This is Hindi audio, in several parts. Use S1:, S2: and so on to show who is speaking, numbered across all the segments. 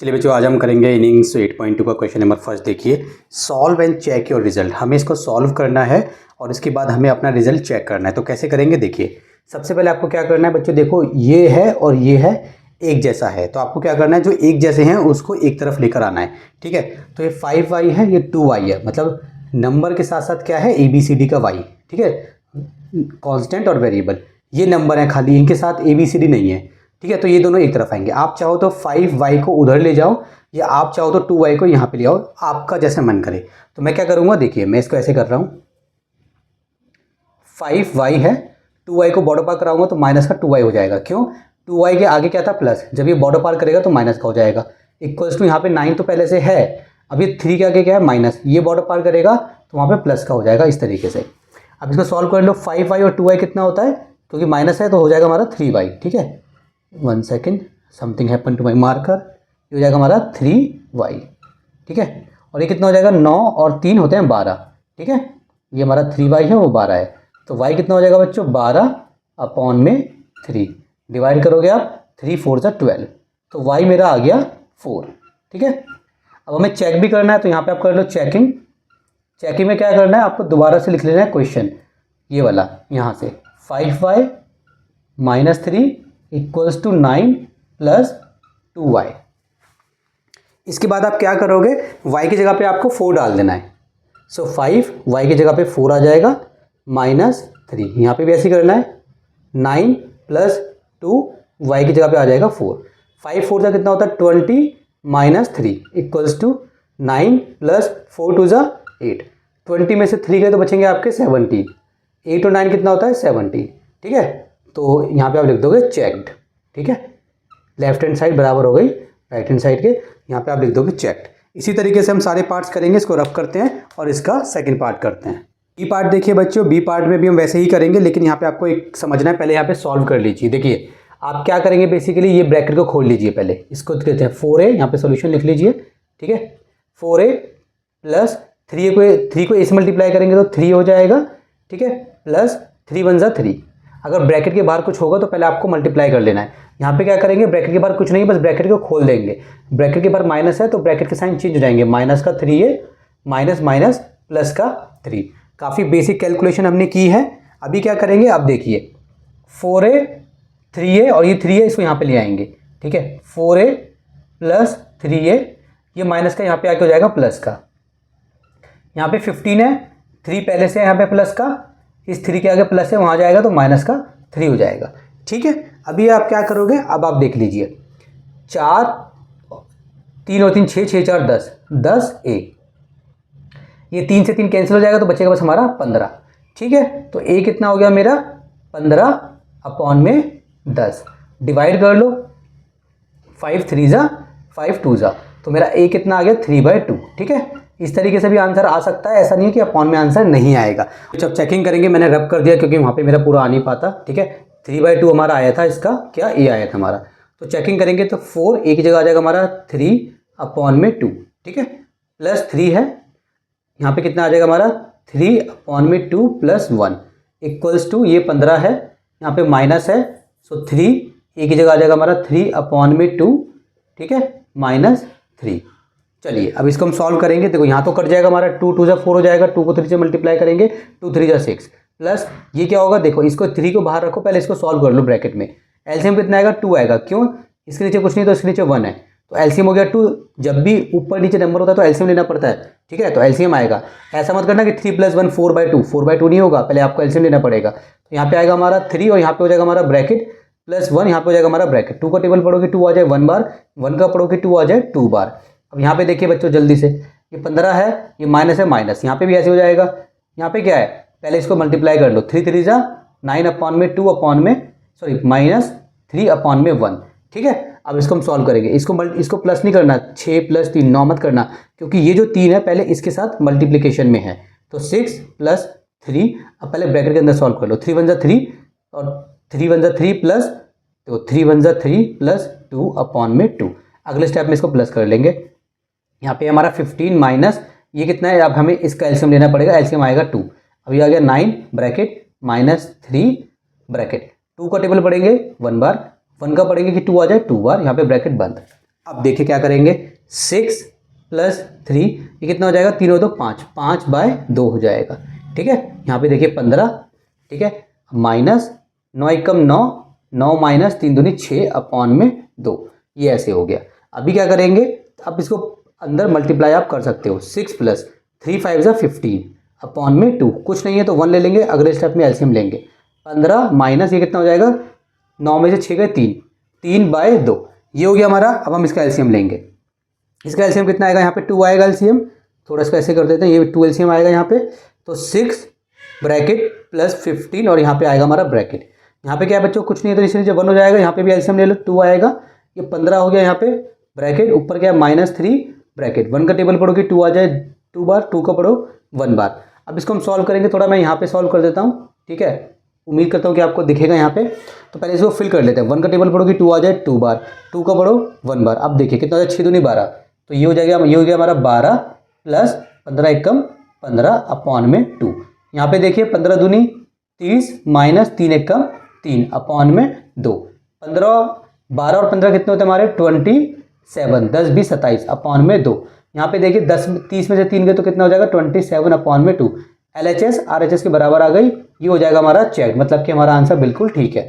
S1: चलिए बच्चों, आज हम करेंगे इनिंग्स 8.2 का क्वेश्चन नंबर फर्स्ट। देखिए, solve and check your result. हमें इसको सॉल्व करना है और इसके बाद हमें अपना रिजल्ट चेक करना है। तो कैसे करेंगे, देखिए सबसे पहले आपको क्या करना है बच्चों, देखो ये है और ये है एक जैसा है, तो आपको क्या करना है, जो एक जैसे हैं उसको एक तरफ लेकर आना है। ठीक है, तो ये 5y है, ये 2y है, मतलब नंबर के साथ साथ क्या है, ABCD का y। ठीक है, कांस्टेंट और वेरिएबल ये नंबर है, खाली इनके साथ ABCD नहीं है। ठीक है, तो ये दोनों एक तरफ आएंगे। आप चाहो तो 5y को उधर ले जाओ या आप चाहो तो 2y को यहाँ पे ले आओ, आपका जैसे मन करे। तो मैं क्या करूँगा, देखिए मैं इसको ऐसे कर रहा हूँ, 5y है, 2y को बॉर्डर पार कराऊंगा तो माइनस का 2y हो जाएगा। क्यों, 2y के आगे क्या था, प्लस, जब ये बॉर्डर पार करेगा तो माइनस का हो जाएगा। इक्वल्स टू यहाँ पे 9 तो पहले से है, अब ये 3 के आगे क्या है, माइनस, ये बॉर्डर पार करेगा तो वहाँ पे प्लस का हो जाएगा, इस तरीके से। अब इसको सॉल्व कर लो, 5y और 2y कितना होता है, क्योंकि माइनस है तो हो जाएगा हमारा 3y। ठीक है, 1 second, something happen to my marker, ये हो जाएगा हमारा 3y। ठीक है, और ये कितना हो जाएगा, 9 और 3 होते हैं 12। ठीक है, ये हमारा 3y है, वो 12 है, तो y कितना हो जाएगा बच्चों, 12 अपॉन में 3। डिवाइड करोगे आप, 3 4 जा 12, तो y मेरा आ गया 4। ठीक है, अब हमें चेक भी करना है, तो यहाँ पे आप कर लो चेकिंग। चेकिंग में क्या करना है, आपको दोबारा से लिख लेना है क्वेश्चन, ये वाला यहाँ से, 5y minus 3 equals to 9 plus 2y। इसके बाद आप क्या करोगे, y की जगह पे आपको 4 डाल देना है। सो 5 y की जगह पे 4 आ जाएगा, माइनस 3, यहाँ पे भी ऐसे करना है, 9 प्लस 2 y की जगह पे आ जाएगा 4। 5 4 का कितना होता है, 20 माइनस 3 इक्वल्स टू 9 प्लस 4 2 जा 8। 20 में से 3 गए तो बचेंगे आपके 70। 8 और 9 कितना होता है, 70। ठीक है, तो यहाँ पे आप लिख दोगे चेक्ड। ठीक है, लेफ्ट हैंड साइड बराबर हो गई राइट हैंड साइड के, यहाँ पे आप लिख दोगे चेक्ड। इसी तरीके से हम सारे पार्ट्स करेंगे, इसको रफ करते हैं और इसका सेकंड पार्ट करते हैं। बी पार्ट देखिए बच्चों, बी पार्ट में भी हम वैसे ही करेंगे, लेकिन यहाँ पे आपको एक समझना है, पहले यहाँ पे सॉल्व कर लीजिए। देखिए आप क्या करेंगे, बेसिकली ये ब्रैकेट को खोल लीजिए, पहले इसको कहते हैं 4a, यहाँ पे सोल्यूशन लिख लीजिए। ठीक है, 4a प्लस 3 को a से मल्टीप्लाई करेंगे तो 3 हो जाएगा। ठीक है, प्लस 3 1 जा 3। अगर ब्रैकेट के बाहर कुछ होगा तो पहले आपको मल्टीप्लाई कर लेना है। यहाँ पे क्या करेंगे, ब्रैकेट के बाहर कुछ नहीं, बस ब्रैकेट को खोल देंगे। ब्रैकेट के बाहर माइनस है तो ब्रैकेट के साइन चेंज हो जाएंगे, माइनस का 3 है, माइनस माइनस प्लस का 3। काफ़ी बेसिक कैलकुलेशन हमने की है। अभी क्या करेंगे, आप देखिए 4a 3a और ये 3a, इसको यहाँ पे ले आएंगे। ठीक है, 4a प्लस 3a, ये माइनस का यहाँ पे आके हो जाएगा प्लस का। यहाँ पे 15 है, 3 पहले से यहाँ पे प्लस का, इस 3 के आगे प्लस है, वहाँ जाएगा तो माइनस का 3 हो जाएगा। ठीक है, अभी आप क्या करोगे, अब आप देख लीजिए, 4 3 और 3 6 6 4 10 10a, ये 3 से 3 कैंसिल हो जाएगा तो बचेगा बस हमारा 15। ठीक है, तो a कितना हो गया मेरा, 15 अपॉन में 10। डिवाइड कर लो, 5 3 जा 5 2 जा, तो मेरा a कितना आ गया, 3/2। ठीक है, इस तरीके से भी आंसर आ सकता है, ऐसा नहीं है कि अपॉन में आंसर नहीं आएगा। जब चेकिंग करेंगे, मैंने रब कर दिया क्योंकि वहाँ पे मेरा पूरा आ नहीं पाता। ठीक है, 3/2 हमारा आया था, इसका क्या a आया था हमारा। तो चेकिंग करेंगे तो 4 a की जगह आ जाएगा हमारा 3 अपॉन में 2। ठीक है, प्लस 3 है, यहाँ पे कितना आ जाएगा हमारा 3 अपॉन में 2 प्लस 1 इक्वल्स टू, ये 15 है, यहाँ पे माइनस है, सो 3 a की जगह आ जाएगा हमारा 3 अपॉन में 2। ठीक है, माइनस 3। चलिए अब इसको हम सॉल्व करेंगे। देखो यहाँ तो कट जाएगा हमारा, 2 2 जा 4 हो जाएगा, 2 को 3 से मल्टीप्लाई करेंगे, 2 3 जा 6, प्लस ये क्या होगा, देखो इसको 3 को बाहर रखो, पहले इसको सॉल्व कर लो ब्रैकेट में। एलसीएम कितना आएगा, 2 आएगा। क्यों, इसके नीचे कुछ नहीं तो इसके नीचे 1 है, तो एलसीएम हो गया 2। जब भी ऊपर नीचे नंबर होता है तो एलसीएम लेना पड़ता है। ठीक है, तो एलसीएम आएगा, ऐसा मत करना कि 3 + 1 4/2, 4/2 नहीं होगा, पहले आपको एलसीएम लेना पड़ेगा। तो यहाँ पे आएगा हमारा 3 और यहाँ पे हो जाएगा हमारा ब्रैकेट प्लस 1, यहाँ पे हो जाएगा हमारा ब्रैकेट। 2 का टेबल पढ़ोगे 2 आ जाए 1 बार, 1 का पढ़ोगे 2 आ जाए 2 बार। अब यहाँ पे देखिए बच्चों जल्दी से, ये 15 है, ये माइनस है, माइनस यहाँ पे भी ऐसे हो जाएगा। यहाँ पे क्या है, पहले इसको मल्टीप्लाई कर लो, 3 3 जा 9 अपॉन में 2 अपॉन में, सॉरी माइनस 3 अपॉन में 1। ठीक है, अब इसको हम सॉल्व करेंगे। इसको प्लस नहीं करना, 6 + 3 9 मत करना, क्योंकि ये जो 3 है पहले इसके साथ मल्टीप्लीकेशन में है, तो 6 + 3। अब पहले ब्रैकेट के अंदर सॉल्व कर लो, 3 1 जा 3 और 3 1 जा 3 प्लस, तो 3 1 जा 3 प्लस 2 अपॉन में 2। अगले स्टेप में इसको प्लस कर लेंगे। यहाँ पे हमारा 15 माइनस ये कितना है, अब हमें इसका एलसीएम लेना पड़ेगा, एलसीएम आएगा 2। अभी आ गया 9 ब्रैकेट माइनस 3 ब्रैकेट, 2 का टेबल पढ़ेंगे 1 बार, 1 का पढ़ेंगे कि 2 आ जाए 2 बार, यहाँ पे ब्रैकेट बंद। अब देखिए क्या करेंगे, 6 + 3 ये कितना हो जाएगा, 3 और 2 5, 5/2 हो जाएगा। ठीक है, यहाँ पे देखिए 15, ठीक है, माइनस 9 एकम 9, 9 माइनस 3 दूनी 6 अपॉन में 2, ये ऐसे हो गया। अभी क्या करेंगे, अब इसको अंदर मल्टीप्लाई आप कर सकते हो, 6 + 3 5 = 15 अपॉन में 2, कुछ नहीं है तो 1 ले लेंगे, अगले स्टेप में एलसीएम लेंगे। 15 माइनस ये कितना हो जाएगा, 9 में से 6 गए 3, 3/2 ये हो गया हमारा। अब हम इसका एलसीएम लेंगे, इसका एलसीएम कितना आएगा, यहाँ पे 2 आएगा एलसीएम, थोड़ा इसको ऐसे कर देते हैं, ये 2 एलसीएम आएगा यहाँ पे, तो 6 ब्रैकेट प्लस 15 और यहाँ पे आएगा हमारा ब्रैकेट। यहाँ पे क्या है बच्चों, कुछ नहीं है तो इसलिए 1 हो जाएगा, यहाँ पे भी एलसीएम ले लो, 2 आएगा, ये 15 हो गया यहाँ पे ब्रैकेट, ऊपर क्या है -3 ब्रैकेट, 1 का टेबल पढ़ोगे 2 आ जाए 2 बार, 2 का पढ़ो 1 बार। अब इसको हम सॉल्व करेंगे, थोड़ा मैं यहाँ पे सॉल्व कर देता हूँ, ठीक है, उम्मीद करता हूँ कि आपको दिखेगा यहाँ पे। तो पहले इसको फिल कर लेते हैं, 1 का टेबल पढ़ोगे 2 आ जाए 2 बार, 2 का पढ़ो 1 बार। अब देखिए कितना हो जाए, 6 दूनी 12, तो ये हो जाएगा, ये हो गया हमारा 12 + 15 एकम 15 अपॉन में 2। यहाँ पे देखिए 15 दूनी 30 माइनस 3 एकम 3 अपॉन में 2, 15 12 और 15 कितने होते हैं हमारे 27, 10 20 27 अपॉन में 2। यहाँ पे देखिए 10 30 में से 3 गए तो कितना हो जाएगा 27 अपॉन में 2। LHS RHS के बराबर आ गई, ये हो जाएगा हमारा चेक, मतलब कि हमारा आंसर बिल्कुल ठीक है।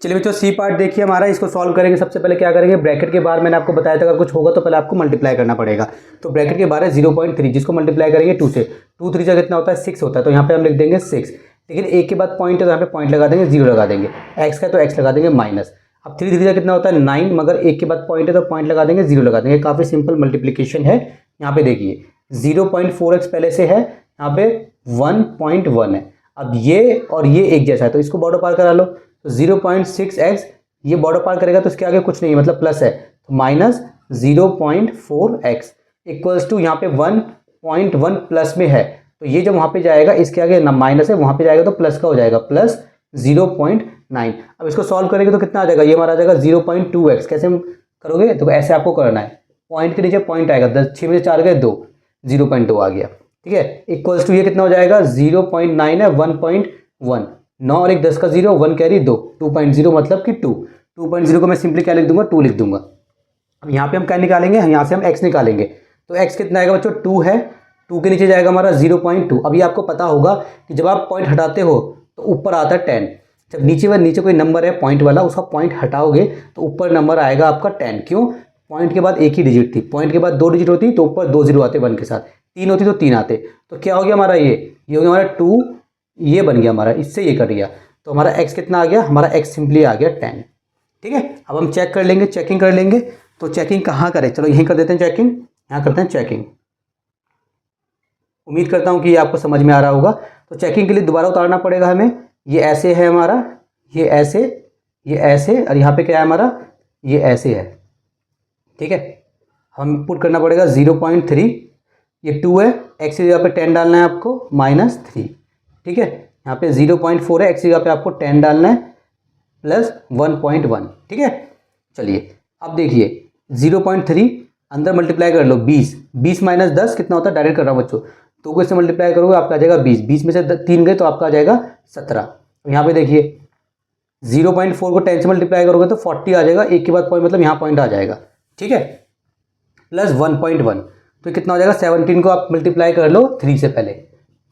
S1: चलिए बच्चों सी पार्ट देखिए हमारा, इसको सॉल्व करेंगे। सबसे पहले क्या करेंगे, ब्रैकेट के बाहर मैंने आपको बताया था अगर कुछ होगा तो पहले आपको मल्टीप्लाई करना पड़ेगा। तो ब्रैकेट के बाहर है 0.3, जिसको मल्टीप्लाई करेंगे 2 से, 2 3 कितना होता है 6 होता है, तो यहाँ पे हम लिख देंगे 6, लेकिन एक के बाद पॉइंट है तो यहाँ पे पॉइंट लगा देंगे, 0 लगा देंगे, एक्स का तो एक्स लगा देंगे माइनस। अब 3 3 कितना होता है 9, मगर एक के बाद पॉइंट है तो पॉइंट लगा देंगे, 0 लगा देंगे, काफ़ी सिंपल मल्टीप्लीकेशन है। यहाँ पे देखिए 0.4x पहले से है, यहाँ पे 1.1 है। अब ये और ये एक जैसा है तो इसको बॉर्डर पार करा लो, तो 0.6x ये बॉर्डर पार करेगा तो इसके आगे कुछ नहीं है, मतलब प्लस है, तो -0.4x इक्वल्स टू यहाँ पे 1.1 प्लस में है, तो ये जब वहाँ पे जाएगा इसके आगे ना माइनस है, वहाँ पे जाएगा तो प्लस का हो जाएगा, +0.9। अब इसको सॉल्व करेंगे तो कितना आ जाएगा, ये हमारा आ जाएगा 0.2x। कैसे हम करोगे, तो ऐसे आपको करना है, पॉइंट के नीचे पॉइंट आएगा, 10 6 में से 4 गए 2, 0.2 आ गया, ठीक है, इक्वल्स टू ये कितना हो जाएगा 0.9 है 1.1, 9 और 1 10 का 0, 1 कैरी 2, 2.0 मतलब कि 2, 2.0 को मैं सिंपली क्या लिख दूंगा 2 लिख दूंगा। अब यहाँ पे हम क्या निकालेंगे, यहाँ से हम x निकालेंगे, तो x कितना आएगा बच्चों 2 है, 2 के नीचे जाएगा हमारा 0.2। अभी आपको पता होगा कि जब आप पॉइंट हटाते हो तो ऊपर आता है 10, जब नीचे कोई नंबर है पॉइंट वाला, उसका पॉइंट हटाओगे तो ऊपर नंबर आएगा आपका 10। क्यों, पॉइंट के बाद एक ही डिजिट थी, पॉइंट के बाद 2 डिजिट होती तो ऊपर 2 0 आते 1 के साथ, 3 होती तो 3 आते, तो क्या हो गया हमारा ये हो गया हमारा 2, ये बन गया हमारा, इससे ये कट गया, तो हमारा x कितना आ गया, हमारा x सिंपली आ गया 10। ठीक है, अब हम चेक कर लेंगे, चेकिंग कर लेंगे। तो चेकिंग कहाँ करें, चलो यहीं कर देते हैं चेकिंग, यहाँ करते हैं चेकिंग। उम्मीद करता हूँ कि ये आपको समझ में आ रहा होगा। तो चेकिंग के लिए दोबारा उतारना पड़ेगा हमें, ये ऐसे है हमारा, ये ऐसे, ये ऐसे, और यहाँ पे क्या है हमारा, ये ऐसे है। ठीक है, हम पुट करना पड़ेगा 0.3, ये 2 है, x की जगह पे 10 डालना है आपको, -3। ठीक है, यहाँ पे 0.4 है, x की जगह पे आपको 10 डालना है, +1.1। ठीक है, चलिए अब देखिए 0.3 अंदर मल्टीप्लाई कर लो, 20 20 - 10 कितना होता है, डायरेक्ट कर रहा हूँ बच्चों, 2 को इससे मल्टीप्लाई करोगे आपका आ जाएगा 20, 20 में से 3 गए तो आपका आ जाएगा 17। यहाँ पे देखिए 0.4 को 10 से मल्टीप्लाई करोगे तो 40 आ जाएगा, एक के बाद पॉइंट मतलब यहाँ पॉइंट आ जाएगा। ठीक है, +1.1, तो कितना हो जाएगा 17 को आप मल्टीप्लाई कर लो 3 से पहले।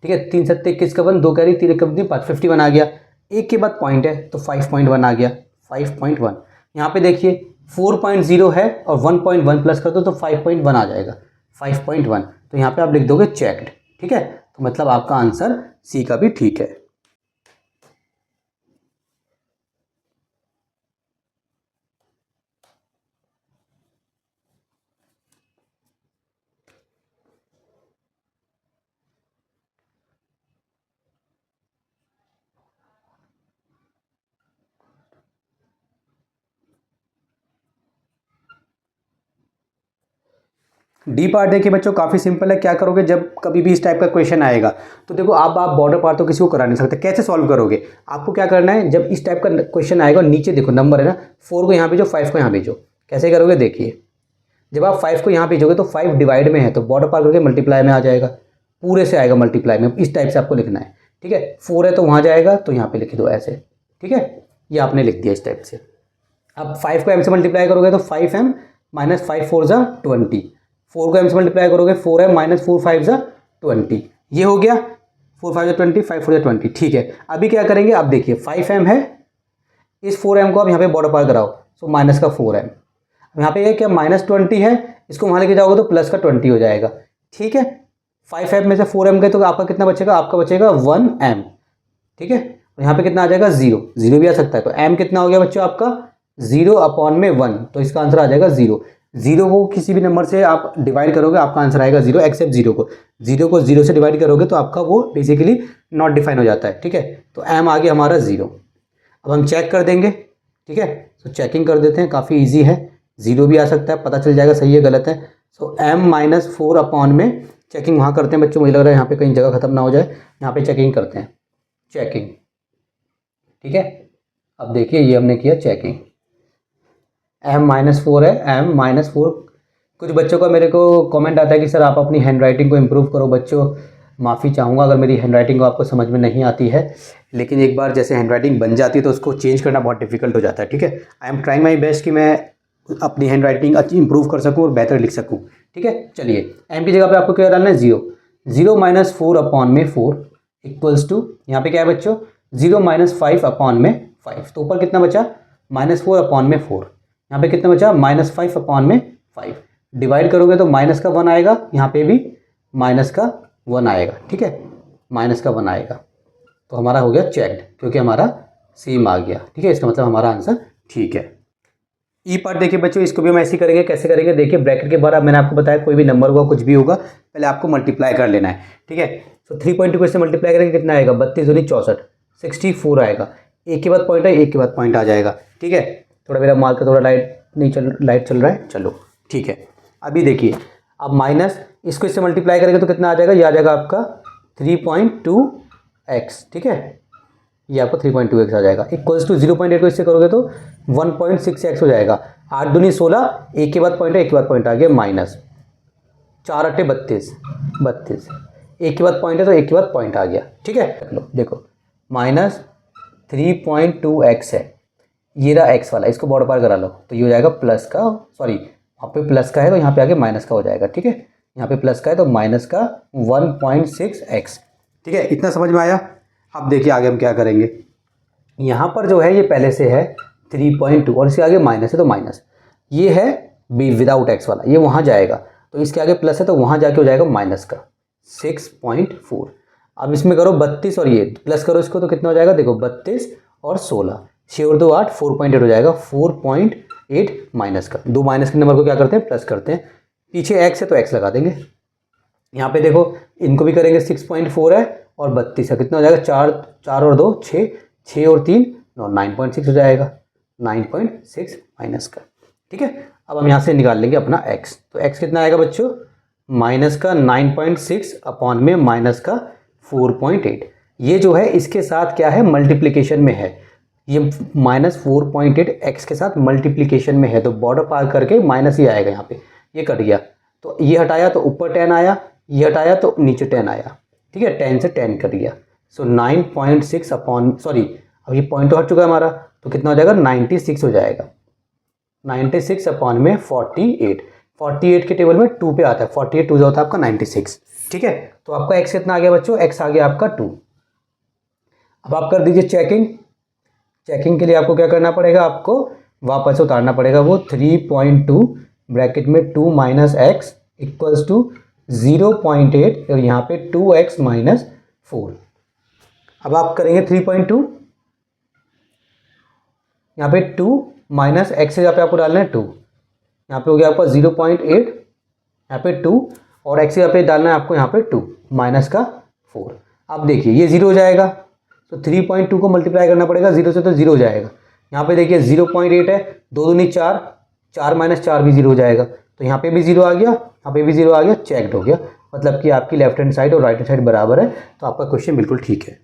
S1: ठीक है, 3 7 21 का 1, 2 कैरी 3 1 5, 51 आ गया, एक के बाद पॉइंट है तो 5.1 आ गया, 5.1। यहाँ पे देखिए 4.0 है और 1.1 प्लस कर दो तो 5.1 आ जाएगा, 5.1, तो यहाँ पे आप लिख दोगे चेक्ड। ठीक है, तो मतलब आपका आंसर सी का भी ठीक है। डी पार्ट देखिए बच्चों काफ़ी सिंपल है। क्या करोगे जब कभी भी इस टाइप का क्वेश्चन आएगा तो देखो आप बॉर्डर पार तो किसी को करा नहीं सकते, कैसे सॉल्व करोगे, आपको क्या करना है, जब इस टाइप का क्वेश्चन आएगा नीचे देखो नंबर है ना, 4 को यहाँ भेजो 5 को यहाँ भेजो। कैसे करोगे देखिए, जब आप 5 को यहाँ भेजोगे तो 5 डिवाइड में है तो बॉर्डर पार करके मल्टीप्लाई में आ जाएगा, पूरे से आएगा मल्टीप्लाई में, इस टाइप से आपको लिखना है। ठीक है, 4 है तो वहाँ जाएगा तो यहाँ पे लिख दो ऐसे। ठीक है, ये आपने लिख दिया इस टाइप से। अब 5 को m से मल्टीप्लाई करोगे तो 5m माइनस 5 4 ज़ा 20, 4 को m से मल्टीप्लाई करोगे 4m माइनस 4 5 ज़ा 20, ये हो गया 4 5 ज़ा 20, 5 4 ज़ा 20, ठीक है। अभी क्या करेंगे, अब देखिए 5m है, इस 4m को आप यहाँ पे बॉर्डर पार कराओ, सो माइनस का 4m, यहाँ पे क्या माइनस 20 है, इसको वहाँ लेके जाओगे तो प्लस का 20 हो जाएगा, ठीक है। 5m में से 4m गए तो आपका कितना बचेगा, आपका बचेगा 1m, ठीक है। और यहाँ पे कितना आ जाएगा 0, 0 भी आ सकता है, तो m कितना हो गया बच्चों आपका 0/1, तो इसका आंसर आ जाएगा 0। 0 को किसी भी नंबर से आप डिवाइड करोगे आपका आंसर आएगा 0, एक्सेप्ट 0 को 0 से डिवाइड करोगे तो आपका वो बेसिकली नॉट डिफाइन हो जाता है, ठीक है। तो m आ गया हमारा 0। अब हम चेक कर देंगे, ठीक है। तो चेकिंग कर देते हैं, काफ़ी ईजी है, 0 भी आ सकता है, पता चल जाएगा सही है गलत है। सो m माइनस 4 में चेकिंग वहाँ करते हैं बच्चों, मुझे लग रहा है यहाँ पे कहीं जगह खत्म ना हो जाए, यहाँ पे चेकिंग करते हैं, चेकिंग, ठीक है। अब देखिए ये हमने किया चेकिंग, m माइनस 4 है, m माइनस 4। कुछ बच्चों का मेरे को कमेंट आता है कि सर आप अपनी हैंड राइटिंग को इम्प्रूव करो। बच्चों माफ़ी चाहूँगा अगर मेरी हैंड राइटिंग को आपको समझ में नहीं आती है, लेकिन एक बार जैसे हैंड राइटिंग बन जाती है तो उसको चेंज करना बहुत डिफिकल्ट हो जाता है, ठीक है। I am trying my best कि मैं अपनी हैंड राइटिंग अच्छी इंप्रूव कर सकूँ और बेहतर लिख सकूँ, ठीक है। चलिए m की जगह पे आपको क्या डालना है 0, 0 माइनस 4/4 इक्वल्स टू, यहाँ पे क्या है बच्चों 0 माइनस 5/5, तो ऊपर कितना बचा माइनस 4/4, यहाँ पे कितना बचा माइनस 5/5, डिवाइड करोगे तो माइनस का 1 आएगा, यहाँ पे भी माइनस का 1 आएगा, ठीक है, माइनस का 1 आएगा, तो हमारा हो गया चेक्ड, क्योंकि हमारा सेम आ गया, ठीक है। इसका मतलब हमारा आंसर ठीक है। ई पार्ट देखिए बच्चों, इसको भी हम ऐसे ही करेंगे, कैसे करेंगे देखिए, ब्रैकेट के बाहर मैंने आपको बताया कोई भी नंबर होगा कुछ भी होगा पहले आपको मल्टीप्लाई कर लेना है, ठीक है। तो 3.2 को इससे मल्टीप्लाई करेंगे कितना आएगा 32 दूनी 64, 64 आएगा, एक के बाद पॉइंट है, एक के बाद पॉइंट आ जाएगा, ठीक है। थोड़ा मेरा मार्कर थोड़ा लाइट चल रहा है, चलो ठीक है। अभी देखिए अब माइनस इसको इससे मल्टीप्लाई करेंगे तो कितना आ जाएगा, ये आ जाएगा आपका 3.2x, ठीक है, ये आपको 3.2x आ जाएगा, इक्वल्स टू 0.8 को इससे करोगे तो 1.6x हो जाएगा, 8 दूनी 16, एक के बाद पॉइंट है, एक के बाद पॉइंट आ गया माइनस 4 8 32, एक के बाद पॉइंट है तो एक के बाद पॉइंट आ गया, ठीक है। लो देखो माइनस 3.2x है, ये रहा x वाला, इसको बॉर्डर पार करा लो तो ये हो जाएगा प्लस का, सॉरी वहाँ पे प्लस का है तो यहाँ पे आगे माइनस का हो जाएगा, ठीक है। यहाँ पे प्लस का है तो माइनस का 1.6x, ठीक है, इतना समझ में आया। अब देखिए आगे हम क्या करेंगे, यहाँ पर जो है ये पहले से है 3.2 और इसके आगे माइनस है तो माइनस, ये है बी विदाउट एक्स वाला, ये वहाँ जाएगा तो इसके आगे प्लस है तो वहाँ जाके हो जाएगा माइनस का 6.4। अब इसमें करो 32 और ये प्लस करो इसको तो कितना हो जाएगा, देखो 32 और 16, 6 और 2 8, 4.8 हो जाएगा, 4.8 माइनस का, दो माइनस के नंबर को क्या करते हैं प्लस करते हैं, पीछे एक्स है तो एक्स लगा देंगे। यहाँ पे देखो इनको भी करेंगे 6.4 है और 32 है, कितना हो जाएगा 4 और 2 6, 6 और 3 9, 9.6 हो जाएगा, 9.6 माइनस का, ठीक है। अब हम यहाँ से निकाल लेंगे अपना x, तो x कितना आएगा बच्चों माइनस का 9.6 अपॉन में माइनस का 4.8, ये जो है इसके साथ क्या है मल्टीप्लिकेशन में है, ये माइनस 4.8 x के साथ मल्टीप्लिकेशन में है, तो बॉर्डर पार करके माइनस ही आएगा, यहाँ पे ये कट गया तो ये हटाया तो ऊपर 10 आया, ये हटाया तो नीचे 10 आया, ठीक है, 10 से 10 कट गया, सो 9.6 अपॉन, सॉरी अब ये पॉइंट तो हट चुका है हमारा, तो कितना हो जाएगा 96 हो जाएगा, 96 अपॉन में 48, 48 के टेबल में 2 पे आता है, 48 2 होता है आपका 96, ठीक है। तो आपका x कितना आ गया बच्चों, x आ गया आपका 2। अब आप कर दीजिए चेकिंग, चेकिंग के लिए आपको क्या करना पड़ेगा, आपको वापस उतारना पड़ेगा वो 3.2 ब्रैकेट में 2 माइनस एक्स इक्वल्स टू 0.8 और यहाँ पे 2x माइनस 4। अब आप करेंगे 3.2, यहाँ पे 2 माइनस एक्स यहाँ पे आपको डालना है 2, यहाँ पे हो गया आपका 0.8, यहाँ पे 2 और एक्स यहाँ पे डालना है आपको यहाँ पे 2 माइनस का 4। अब देखिए ये 0 हो जाएगा तो 3.2 को मल्टीप्लाई करना पड़ेगा 0 से तो 0 हो जाएगा, यहाँ पे देखिए 0.8 है, 2 दूनी 4, 4 माइनस 4 भी 0 हो जाएगा, तो यहाँ पे भी 0 आ गया, यहाँ पे भी 0 आ गया, चेक्ड हो गया, मतलब कि आपकी लेफ्ट हैंड साइड और राइट हैंड साइड बराबर है, तो आपका क्वेश्चन बिल्कुल ठीक है।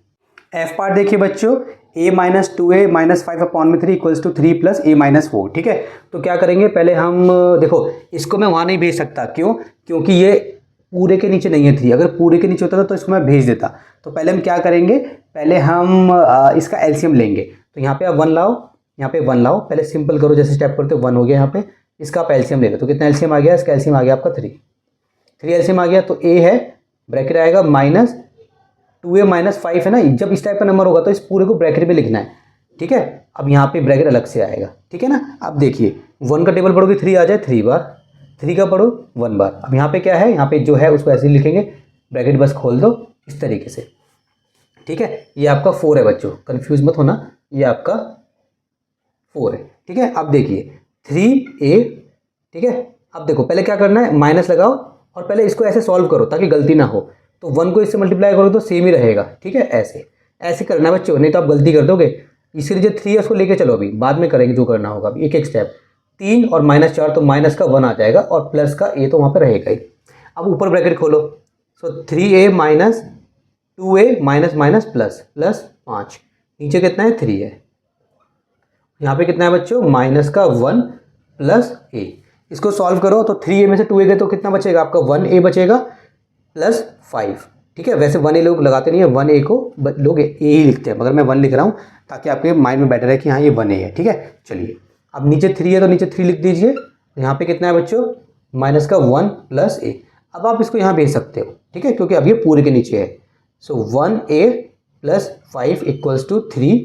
S1: एफ पार्ट देखिए बच्चों, a minus 2a minus 5 upon में 3 equals to 3 plus a minus 4, ठीक है। तो क्या करेंगे पहले हम, देखो इसको मैं वहाँ नहीं भेज सकता, क्यों, क्योंकि ये पूरे के नीचे नहीं है 3, अगर पूरे के नीचे होता था तो इसको मैं भेज देता। तो पहले हम क्या करेंगे, पहले हम इसका एलसीएम लेंगे, तो यहाँ पे आप 1 लाओ, यहाँ पे 1 लाओ, पहले सिंपल करो जैसे स्टेप करते हो, 1 हो गया यहाँ पे, इसका आप एलसीएम ले लो, तो कितना एलसीएम आ गया, इसका एलसीएम आ गया आपका 3 एलसीएम आ गया। तो ए है ब्रैकेट आएगा माइनस 2a माइनस 5 है ना, जब इस टाइप का नंबर होगा तो इस पूरे को ब्रैकेट में लिखना है, ठीक है। अब यहाँ पे ब्रैकेट अलग से आएगा, ठीक है ना। अब देखिए 1 का टेबल पढ़ोगे 3 आ जाए 3 बार, 3 का पढ़ो 1 बार। अब यहाँ पे क्या है, यहाँ पे जो है उसको ऐसे ही लिखेंगे, ब्रैकेट बस खोल दो इस तरीके से, ठीक है। ये आपका 4 है बच्चों, कन्फ्यूज मत होना, ये आपका 4 है, ठीक है। अब देखिए 3a, ठीक है। अब देखो पहले क्या करना है, माइनस लगाओ और पहले इसको ऐसे सॉल्व करो ताकि गलती ना हो। तो 1 को इससे मल्टीप्लाई करो तो सेम ही रहेगा, ठीक है। ऐसे ऐसे करना है बच्चों, नहीं तो आप गलती कर दोगे। इसके लिए जो 3 है उसको लेके चलो, अभी बाद में करेंगे जो करना होगा, अभी एक एक स्टेप। 3 और -4 तो माइनस का 1 आ जाएगा और प्लस का a तो वहाँ पे रहेगा ही। अब ऊपर ब्रैकेट खोलो, सो 3a minus 2a minus minus plus plus 5, नीचे कितना है 3 है, यहाँ पे कितना है बच्चों माइनस का 1 प्लस a। इसको सॉल्व करो तो 3a में से 2a गए तो कितना बचेगा आपका 1a बचेगा प्लस 5, ठीक है। वैसे 1a लोग लगाते नहीं है, 1a को लोग a ही लिखते हैं, मगर मैं 1 लिख रहा हूँ ताकि आपके माइंड में बैटर है कि हाँ ये 1a है, ठीक है। चलिए अब नीचे 3 है तो नीचे 3 लिख दीजिए, यहाँ पे कितना है बच्चों माइनस का 1 प्लस a। अब आप इसको यहाँ भेज सकते हो, ठीक है, क्योंकि अब ये पूरे के नीचे है। सो 1a प्लस 5 इक्वल्स टू 3,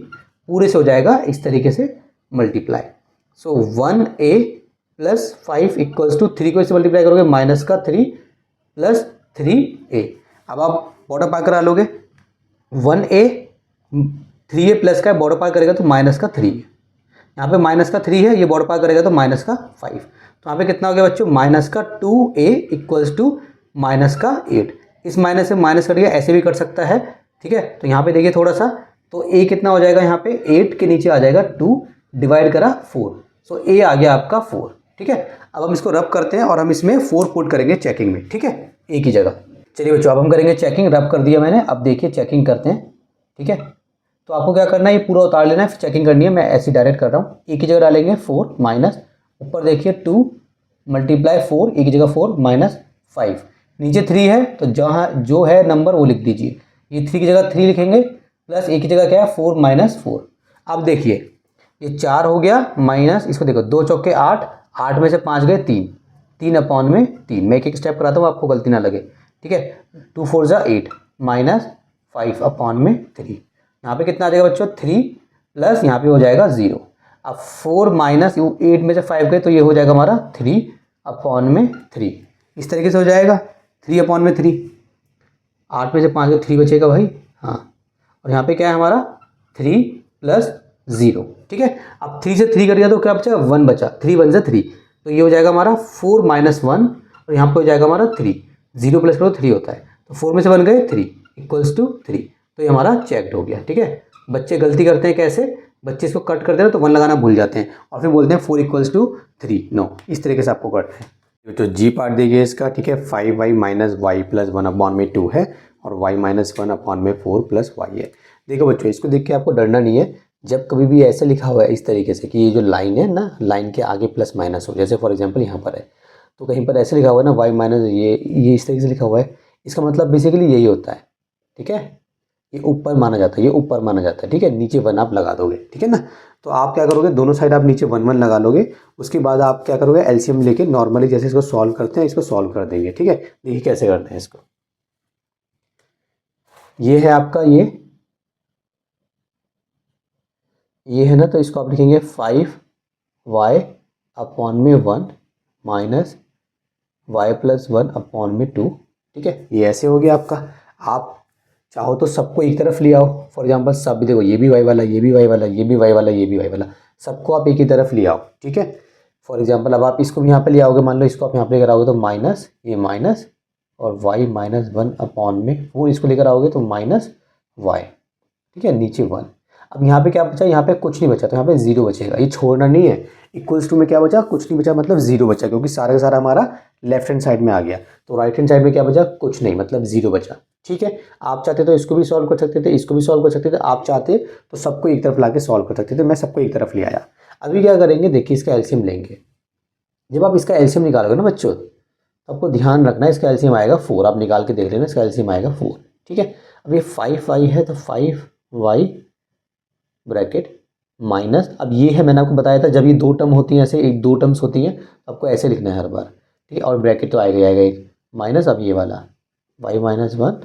S1: पूरे से हो जाएगा इस तरीके से multiply. So 1a plus 5 equals to 3 को इससे मल्टीप्लाई करोगे माइनस का 3 प्लस 3a। अब आप बॉर्डर पार करा लोगे, 1a 3a प्लस का बॉर्डर पार करेगा तो माइनस का 3, यहाँ पे माइनस का 3 है, ये बॉर्डर पार करेगा तो माइनस का 5। तो यहाँ पे कितना हो गया बच्चों माइनस का 2a इक्वल्स टू माइनस का 8। इस माइनस से माइनस कट गया, ऐसे भी कर सकता है, ठीक है। तो यहाँ पे देखिए थोड़ा सा, तो a कितना हो जाएगा, यहाँ पे 8 के नीचे आ जाएगा 2 डिवाइड करा 4, सो a आ गया आपका 4, ठीक है। अब हम इसको रब करते हैं और हम इसमें 4 पुट करेंगे चेकिंग में, ठीक है, a की जगह। चलिए बच्चों अब हम करेंगे चेकिंग, रब कर दिया मैंने, अब देखिए चेकिंग करते हैं, ठीक है। तो आपको क्या करना है, ये पूरा उतार लेना है, फिर चेकिंग करनी है। मैं ऐसे डायरेक्ट कर रहा हूँ, a की जगह डालेंगे 4 माइनस, ऊपर देखिए 2 मल्टीप्लाई 4, a की जगह 4 माइनस 5, नीचे 3 है तो जहाँ जो है नंबर वो लिख दीजिए। ये 3 की जगह 3 लिखेंगे, प्लस a की जगह क्या है 4 माइनस 4। अब देखिए ये 4 हो गया माइनस, इसको देखो 2 चौके 8, 8 में से 5 गए 3, 3 अपॉन में 3। मैं एक एक स्टेप कराता हूँ आपको गलती ना लगे, ठीक है। 2 4 जा 8 माइनस 5 अपॉन में 3, यहाँ पे कितना आ जाएगा बच्चों 3 प्लस यहाँ पे हो जाएगा 0। अब 4 माइनस 8 में से 5 गए तो ये हो जाएगा हमारा 3 अपॉन में 3, इस तरीके से हो जाएगा 3 अपॉन में 3। 8 में से 5 गए 3 बचेगा भाई, हाँ। और यहाँ पे क्या है हमारा 3 प्लस 0, ठीक है। अब 3 से 3 कर दिया तो क्या बचा 1 बचा, 3 1 से 3, तो ये हो जाएगा हमारा 4 माइनस 1 और यहाँ पे हो जाएगा हमारा 3, 0 प्लस करो 3 होता है, तो 4 में से 1 गए 3 इक्वल्स टू 3, तो ये हमारा चेक्ड हो गया, ठीक है। बच्चे गलती करते हैं कैसे, बच्चे इसको कट करते हैं तो 1 लगाना भूल जाते हैं और फिर बोलते हैं 4 इक्वल्स टू 3, नो, इस तरीके से आपको करना है। तो जी पार्ट देखिए इसका, ठीक है, 5y minus Y plus 1 upon में 2 है और y माइनस 1 अपॉन में 4 प्लस वाई है। देखो बच्चों इसको देख के आपको डरना नहीं है, जब कभी भी ऐसे लिखा हुआ है इस तरीके से कि ये जो लाइन है ना, लाइन के आगे प्लस माइनस हो, जैसे फॉर एग्जांपल यहाँ पर है, तो कहीं पर ऐसे लिखा हुआ है ना y माइनस ये इस तरीके से लिखा हुआ है, इसका मतलब बेसिकली यही होता है, ठीक है। ये ऊपर माना जाता है, ये ऊपर माना जाता है, ठीक है। नीचे 1 आप लगा दोगे, ठीक है ना। तो आप क्या करोगे, दोनों साइड आप नीचे 1 1 लगा लोगे, उसके बाद आप क्या करोगे एलसीएम लेके नॉर्मली जैसे इसको सॉल्व करते हैं इसको सॉल्व कर देंगे, ठीक है। देखिए कैसे करते हैं इसको, ये है आपका ये है ना, तो इसको आप लिखेंगे 5y अपॉन में 1 माइनस y प्लस 1 अपॉन में 2, ठीक है। ये ऐसे हो गया आपका। आप चाहो तो सबको एक तरफ ले आओ, फॉर एग्जांपल सब देखो, ये भी y वाला, ये भी y वाला, ये भी y वाला, ये भी y वाला, सबको आप एक ही तरफ ले आओ, ठीक है। फॉर एग्जांपल अब आप इसको भी यहाँ पे ले आओगे, मान लो इसको आप यहाँ पे लेकर आओगे तो माइनस, ये माइनस और y माइनस 1 अपॉन में 4, इसको लेकर आओगे तो माइनस y, ठीक है, नीचे 1। अब यहाँ पे क्या बचा, यहाँ पे कुछ नहीं बचा तो यहाँ पे 0 बचेगा, ये छोड़ना नहीं है। इक्वल्स टू में क्या बचा, कुछ नहीं बचा, मतलब 0 बचा, क्योंकि सारा का सारा हमारा लेफ्ट हैंड साइड में आ गया। तो राइट हैंड साइड में क्या बचा, कुछ नहीं, मतलब 0 बचा, ठीक है। आप चाहते तो इसको भी सॉल्व कर सकते थे, इसको भी सॉल्व कर सकते थे, आप चाहते तो सबको एक तरफ ला के सॉल्व कर सकते थे, मैं सबको एक तरफ ले आया। अभी क्या करेंगे, देखिए इसका एलसीएम लेंगे। जब आप इसका एलसीएम निकालोगे ना बच्चों, तो आपको ध्यान रखना है इसका एलसीएम आएगा 4, आप निकाल के देख लेना, इसका एलसीएम आएगा 4, ठीक है। अब ये 5y है तो 5y ब्रैकेट माइनस, अब ये है मैंने आपको बताया था जब ये दो टर्म होती हैं ऐसे, एक दो टर्म्स होती हैं तो आपको ऐसे लिखना है हर बार, ठीक है। और ब्रैकेट तो आएगा ही आएगा एक माइनस, अब ये वाला y माइनस वन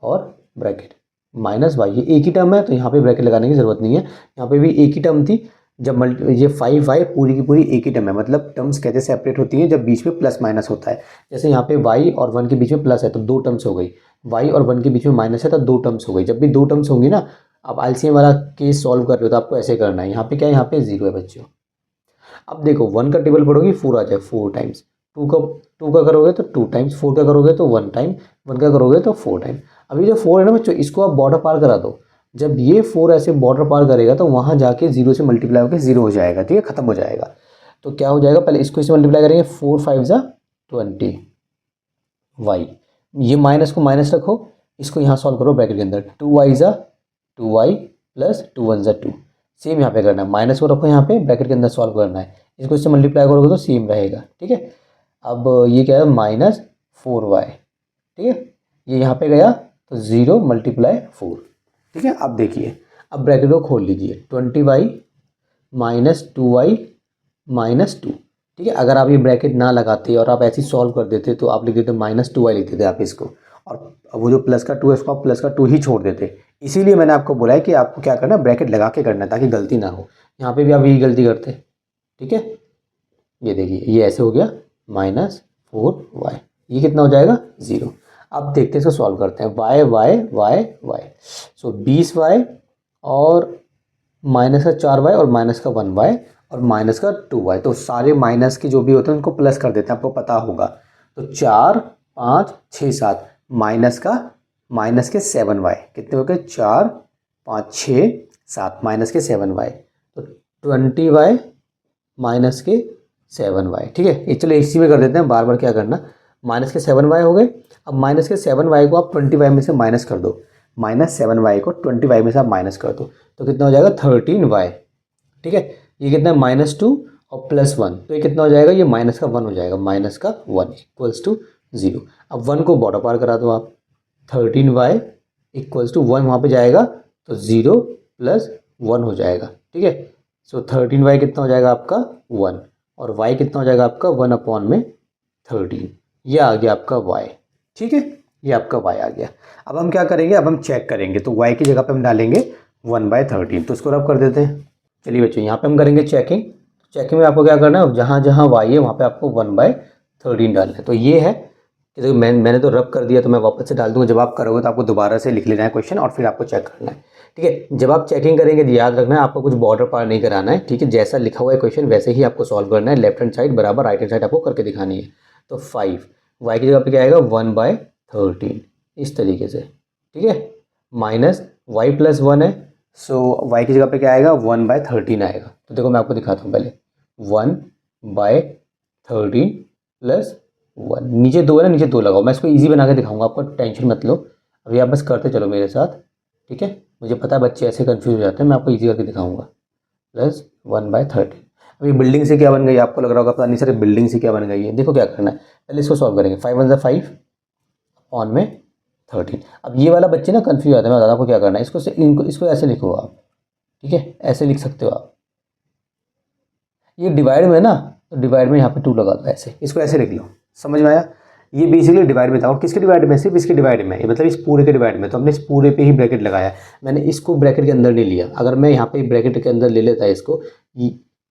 S1: और ब्रैकेट माइनस वाई, ये एक ही टर्म है तो यहाँ पे ब्रैकेट लगाने की ज़रूरत नहीं है, यहाँ पे भी एक ही टर्म थी। जब ये 5y पूरी की पूरी एक ही टर्म है, मतलब टर्म्स कैसे सेपरेट होती हैं जब बीच में प्लस माइनस होता है। जैसे यहाँ पे y और 1 के बीच में प्लस है तो दो टर्म्स हो गई, y और 1 के बीच में माइनस है तो दो टर्म्स हो गई। जब भी दो टर्म्स होंगी ना, आप एलसीएम वाला केस सॉल्व कर रहे हो तो आपको ऐसे करना है। यहाँ पे क्या है, यहाँ पे 0 है बच्चों। अब देखो 1 का टेबल पढ़ोगे 4 आ जाए 4 टाइम्स, 2 का करोगे तो 2 टाइम्स, 4 का करोगे तो 1 टाइम, 1 का करोगे तो 4 टाइम। अभी जो 4 है ना बच्चों, इसको आप बॉर्डर पार करा दो। जब ये 4 ऐसे बॉर्डर पार करेगा तो वहाँ जाके 0 से मल्टीप्लाई होकर 0 हो जाएगा, ठीक है, खत्म हो जाएगा। तो क्या हो जाएगा, पहले इसको इससे मल्टीप्लाई करेंगे, 4 5 जा 20 वाई, ये माइनस को माइनस रखो, इसको यहाँ सॉल्व करो ब्रैकेट के अंदर, 2y जा 2y प्लस 2 1 जा 2, सेम यहाँ पे करना है, माइनस को रखो यहाँ पे ब्रैकेट के अंदर सॉल्व करना है, इसको इससे मल्टीप्लाई करोगे तो सेम रहेगा, ठीक है। अब ये क्या है, माइनस 4y, ठीक है, ये यहाँ पे गया तो 0 मल्टीप्लाई 4, ठीक है। अब देखिए, अब ब्रैकेट को खोल लीजिए, 20y माइनस 2y माइनस 2, ठीक है। अगर आप ये ब्रैकेट ना लगाते और आप ऐसे ही सॉल्व कर देते तो आप लिख देते माइनस 2y लिख देते आप इसको, और वो जो प्लस का 2 है उसको आप प्लस का 2 ही छोड़ देते। इसीलिए मैंने आपको बोला है कि आपको क्या करना है, ब्रैकेट लगा के करना है ताकि गलती ना हो। यहाँ पे भी आप यही गलती करते, ठीक है। ये देखिए, ये ऐसे हो गया माइनस 4y, ये कितना हो जाएगा 0। अब देखते हैं इसको सॉल्व करते हैं, y y y y, सो 20y और माइनस का 4y और माइनस का 1y और माइनस का 2y, तो सारे माइनस के जो भी होते हैं उनको प्लस कर देते हैं, आपको पता होगा। तो 4 5 6 7 माइनस के 7y, कितने हो गए, 4 5 6 7 माइनस के 7y, तो 20y माइनस के 7y, ठीक है। ये चलो इसी में कर देते हैं, बार बार क्या करना, माइनस के 7y हो गए। अब माइनस के 7y को आप 20y में से माइनस कर दो, माइनस 7y को 20y में से आप माइनस कर दो तो कितना हो जाएगा 13y, ठीक है। ये कितना है -2 और +1, तो ये कितना हो जाएगा, ये माइनस का 1 हो जाएगा, माइनस का 1 इक्वल्स टू 0। अब 1 को बॉर्डर पार करा दो आप, 13y इक्वल्स टू 1 वहाँ पे जाएगा तो 0 + 1 हो जाएगा, ठीक है। सो 13y कितना हो जाएगा आपका 1, और y कितना हो जाएगा आपका 1/13, ये आ गया आपका y, ठीक है, ये आपका y आ गया। अब हम क्या करेंगे, अब हम चेक करेंगे, तो y की जगह पे हम डालेंगे 1/13, तो इसको रब कर देते हैं। चलिए बच्चों, यहाँ पे हम करेंगे चेकिंग। चेकिंग में आपको क्या करना है, जहाँ जहाँ y है वहाँ पे आपको 1/13 डालना है। तो ये है कि देखो मैंने तो रब कर दिया, तो मैं वापस से डाल दूँगा। जब आप करोगे तो आपको दोबारा से लिख लेना है क्वेश्चन और फिर आपको चेक करना है, ठीक है। जब आप चेकिंग करेंगे तो याद रखना है आपको कुछ बॉर्डर पार नहीं कराना है, ठीक है। जैसा लिखा हुआ है क्वेश्चन वैसे ही आपको सॉल्व करना है, लेफ्ट हैंड साइड बराबर राइट हैंड साइड आपको करके दिखानी है। तो 5 y की जगह पे क्या आएगा 1/13, इस तरीके से, ठीक है। माइनस y + 1 है, सो y की जगह पे क्या आएगा 1/13 आएगा। तो देखो मैं आपको दिखाता हूँ पहले, 1/13 + 1, नीचे 2 है ना, नीचे 2 लगाओ। मैं इसको इजी बना के दिखाऊंगा आपको, टेंशन मत लो, अभी आप बस करते चलो मेरे साथ, ठीक है। मुझे पता है बच्चे ऐसे कंफ्यूज हो जाते हैं, मैं आपको इजी करके दिखाऊंगा। +1/13, अभी बिल्डिंग से क्या बन गई, आपको लग रहा होगा पता नहीं सर बिल्डिंग से क्या बन गई है। देखो क्या करना है, पहले इसको सॉल्व करेंगे, 5 1 5 ऑन में 13। अब ये वाला बच्चे ना कंफ्यूज हो जाते हैं, मैं बताता हूँ आपको क्या करना है। इसको ऐसे लिखो आप, ठीक है, ऐसे लिख सकते हो आप। ये डिवाइड में ना, तो डिवाइड में यहाँ पे 2 लगा दो, ऐसे इसको ऐसे लिख लो, समझ में आया। ये बेसिकली डिवाइड में था, और किसके डिवाइड में, सिर्फ इसके डिवाइड में, मतलब इस पूरे के डिवाइड में। तो हमने इस पूरे पे ही ब्रैकेट लगाया, मैंने इसको ब्रैकेट के अंदर नहीं लिया। अगर मैं यहाँ पे ब्रैकेट के अंदर ले लेता इसको,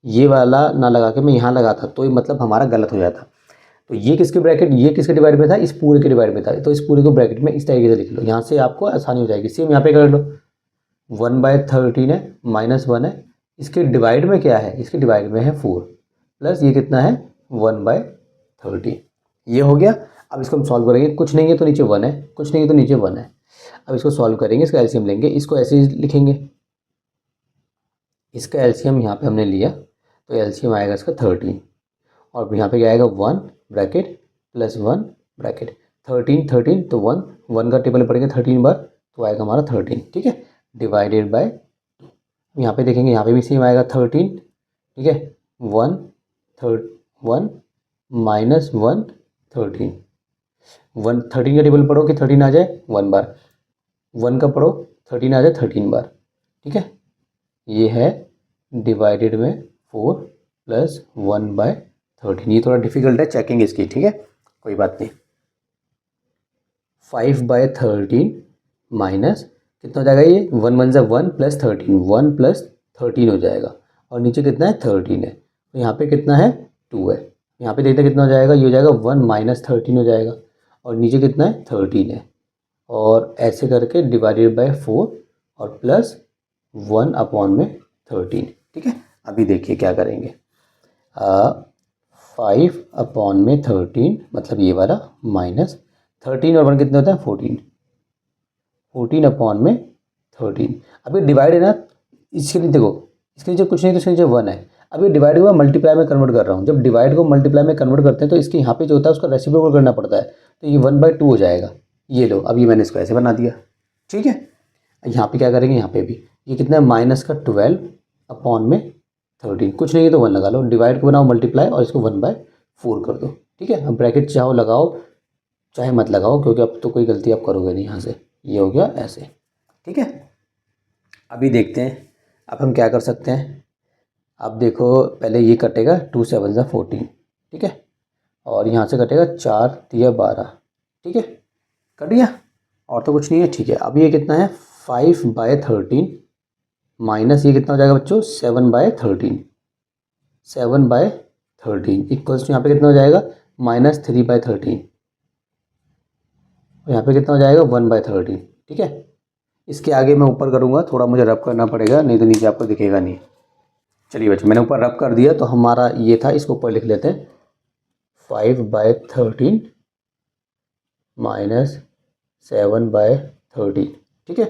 S1: ये वाला ना लगा के मैं यहाँ लगाता तो ये मतलब हमारा गलत हो जाता। तो ये किसके ब्रैकेट, ये किसके डिवाइड में था, इस पूरे के डिवाइड में था। तो इस पूरे को ब्रैकेट में इस तरीके से लिख लो, यहाँ से आपको आसानी हो जाएगी। सेम यहाँ पे कर लो, 1/13 है, -1 है, इसके डिवाइड में क्या है, इसके डिवाइड में है 4, प्लस ये कितना है 1/13, ये हो गया। अब इसको हम सॉल्व करेंगे, कुछ नहीं है तो नीचे 1 है, कुछ नहीं है तो नीचे 1 है। अब इसको सॉल्व करेंगे, इसका एलसीएम लेंगे, इसको ऐसे ही लिखेंगे, इसका एलसीएम यहाँ पे हमने लिया तो एलसीएम आएगा इसका 13, और यहाँ पे क्या आएगा 1 ब्रैकेट + 1 ब्रैकेट, 13 13 तो 1 का टेबल में पढ़ेंगे 13 बार तो आएगा हमारा 13, ठीक है, डिवाइडेड बाय 2। यहाँ पे देखेंगे, यहाँ पे भी सेम आएगा 13, ठीक है, 1 1 -1 13, 13 का टेबल पढ़ो कि 13 आ जाए 1 बार, 1 का पढ़ो 13 आ जाए 13 बार, ठीक है। ये है डिवाइडेड में 4 प्लस 1/13। ये थोड़ा डिफिकल्ट है, चेकिंग इसकी, ठीक है, कोई बात नहीं। 5/13 माइनस कितना हो जाएगा, ये 1 1 = 1 प्लस 13, 1 प्लस 13 हो जाएगा, और नीचे कितना है 13 है, तो यहाँ पे कितना है 2 है। यहाँ पे देखते हैं कितना हो जाएगा, ये हो जाएगा 1 माइनस 13 हो जाएगा, और नीचे कितना है 13 है, और ऐसे करके डिवाइडेड बाय 4 और प्लस 1/13, ठीक है। अभी देखिए क्या करेंगे, 5/13 मतलब ये वाला माइनस 13 और 1 कितने होता है 14, 14/13। अभी डिवाइड है ना, इसके नीचे देखो, इसके नीचे कुछ नहीं तो इसके नीचे 1 है। अभी डिवाइड को मल्टीप्लाई में कन्वर्ट कर रहा हूँ, जब डिवाइड को मल्टीप्लाई में कन्वर्ट करते हैं तो इसके यहाँ पे जो होता है उसका रेसिप्रोकल करना पड़ता है, तो ये 1/2 हो जाएगा। ये लो, अभी मैंने इसको ऐसे बना दिया, ठीक है। यहाँ पे क्या करेंगे, यहाँ पे भी ये कितना है -12/13, कुछ नहीं है तो 1 लगा लो, डिवाइड को बनाओ मल्टीप्लाई और इसको 1/4 कर दो, ठीक है। अब ब्रैकेट चाहो लगाओ चाहे मत लगाओ, क्योंकि अब तो कोई गलती आप करोगे नहीं यहाँ से, ये हो गया ऐसे, ठीक है। अभी देखते हैं अब हम क्या कर सकते हैं। अब देखो पहले ये कटेगा 2 7 = 14, ठीक है, और यहाँ से कटेगा 4 3 12, ठीक है, कट गया, और तो कुछ नहीं है, ठीक है। अब ये कितना है 5/13 माइनस ये कितना हो जाएगा बच्चों 7/13, 7/13 इक्वल्स टू यहाँ पे कितना हो जाएगा -3/13, और यहाँ पे कितना हो जाएगा 1/13, ठीक है। इसके आगे मैं ऊपर करूँगा, थोड़ा मुझे रब करना पड़ेगा, नहीं तो नीचे आपको दिखेगा नहीं। चलिए बच्चों मैंने ऊपर रब कर दिया, तो हमारा ये था, इसको ऊपर लिख लेते हैं 5/13 माइनस 7/13, ठीक है।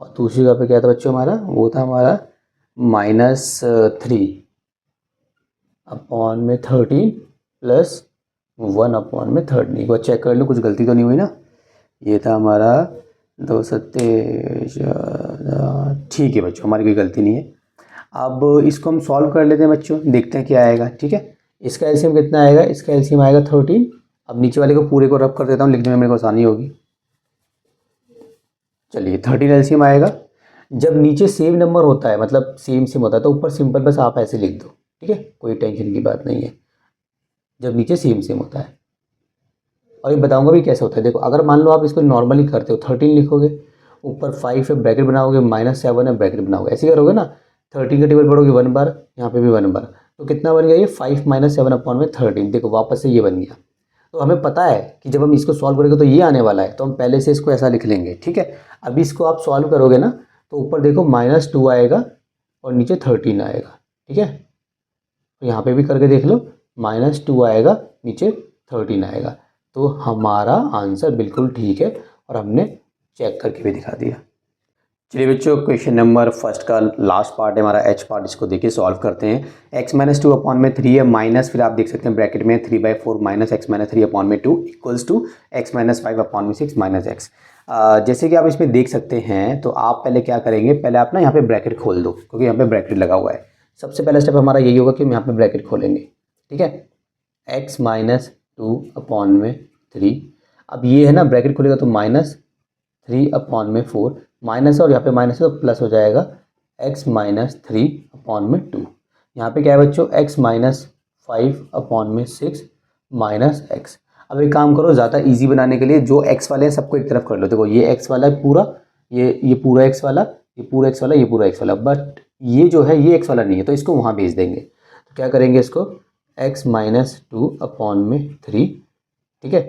S1: और दूसरी जगह पे क्या था बच्चों हमारा, वो था हमारा -3/13 प्लस 1/13। एक बार चेक कर लो कुछ गलती तो नहीं हुई ना। ये था हमारा 2 सत्ते, ठीक है बच्चों, हमारी कोई गलती नहीं है। अब इसको हम सॉल्व कर लेते हैं बच्चों, देखते हैं क्या आएगा, ठीक है। इसका एलसीएम कितना आएगा, इसका एलसीएम आएगा 13। अब नीचे वाले को पूरे को रब कर देता हूँ, लिखने में मेरे को आसानी होगी। चलिए 13 एलसीएम आएगा। जब नीचे सेम नंबर होता है, मतलब सेम होता है, तो ऊपर सिंपल बस आप ऐसे लिख दो, ठीक है, कोई टेंशन की बात नहीं है, जब नीचे सेम होता है। और ये बताऊंगा भी कैसे होता है। देखो अगर मान लो आप इसको नॉर्मली करते हो, 13 लिखोगे, ऊपर 5 है ब्रैकेट बनाओगे, -7 है ब्रैकेट बनाओगे, ऐसे करोगे ना। 13 का टेबल पढ़ोगे 1 बार, यहाँ पे भी 1 बार, तो कितना बन गया ये 5 - 7/13। देखो वापस से ये बन गया। तो हमें पता है कि जब हम इसको सॉल्व करेंगे तो ये आने वाला है, तो हम पहले से इसको ऐसा लिख लेंगे, ठीक है। अभी इसको आप सॉल्व करोगे ना, तो ऊपर देखो -2 आएगा और नीचे 13 आएगा, ठीक है। तो यहाँ पे भी करके देख लो, -2 आएगा नीचे 13 आएगा, तो हमारा आंसर बिल्कुल ठीक है, और हमने चेक करके भी दिखा दिया। चलिए बच्चों क्वेश्चन नंबर फर्स्ट का लास्ट पार्ट है हमारा, एच पार्ट, इसको देखिए सॉल्व करते हैं। x - 2/3 है माइनस, फिर आप देख सकते हैं ब्रैकेट में 3/4 minus x - 3/2 equals to x - 5/6 minus x। जैसे कि आप इसमें देख सकते हैं, तो आप पहले क्या करेंगे, पहले आप ना यहाँ पे ब्रैकेट खोल दो, क्योंकि यहाँ पे ब्रैकेट लगा हुआ है। सबसे पहला स्टेप हमारा यही होगा कि हम यहाँ पे ब्रैकेट खोलेंगे, ठीक है। x - 2/3, अब ये है ना ब्रैकेट खुलेगा तो -3/4, माइनस और यहाँ पे माइनस है तो प्लस हो जाएगा x - 3/2। यहाँ पे क्या है बच्चों x - 5/6 माइनस x। अब एक काम करो, ज़्यादा इजी बनाने के लिए जो x वाले हैं सबको एक तरफ कर लो। देखो ये x वाला है पूरा, ये पूरा x वाला, ये पूरा x वाला, ये पूरा x वाला, बट ये जो है ये x वाला नहीं है, तो इसको वहाँ भेज देंगे। तो क्या करेंगे, इसको x - 2/3, ठीक है,